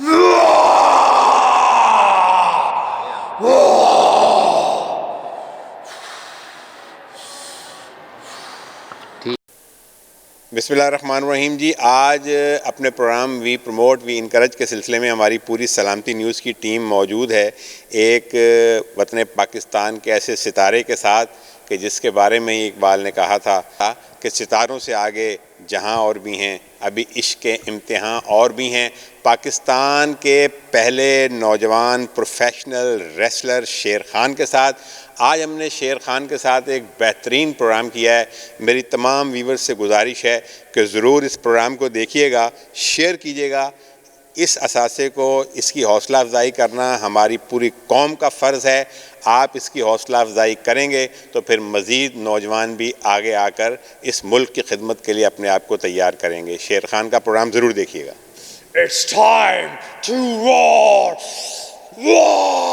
बिस्मिल्लाहिर्रहमानिर्रहीम जी, आज अपने program we promote we encourage के सिलसिले में हमारी पूरी सलामती न्यूज़ की टीम मौजूद है एक वतन पाकिस्तान के ऐसे सितारे के साथ कि जिसके बारे में ही इकबाल ने कहा था कि सितारों से आगे जहां और भी हैं, अभी इश्क के इम्तिहान और भी हैं। पाकिस्तान के पहले नौजवान प्रोफेशनल रेसलर शेर खान के साथ आज हमने शेर खान के साथ एक बेहतरीन प्रोग्राम किया है। मेरी तमाम व्यूवर्स से गुजारिश है कि ज़रूर इस प्रोग्राम को देखिएगा, शेयर कीजिएगा। इस असासे को, इसकी हौसला अफजाई करना हमारी पूरी कौम का फ़र्ज़ है। आप इसकी हौसला अफजाई करेंगे तो फिर मज़ीद नौजवान भी आगे आकर इस मुल्क की खिदमत के लिए अपने आप को तैयार करेंगे। शेर खान का प्रोग्राम ज़रूर देखिएगा। It's time to roar! Roar!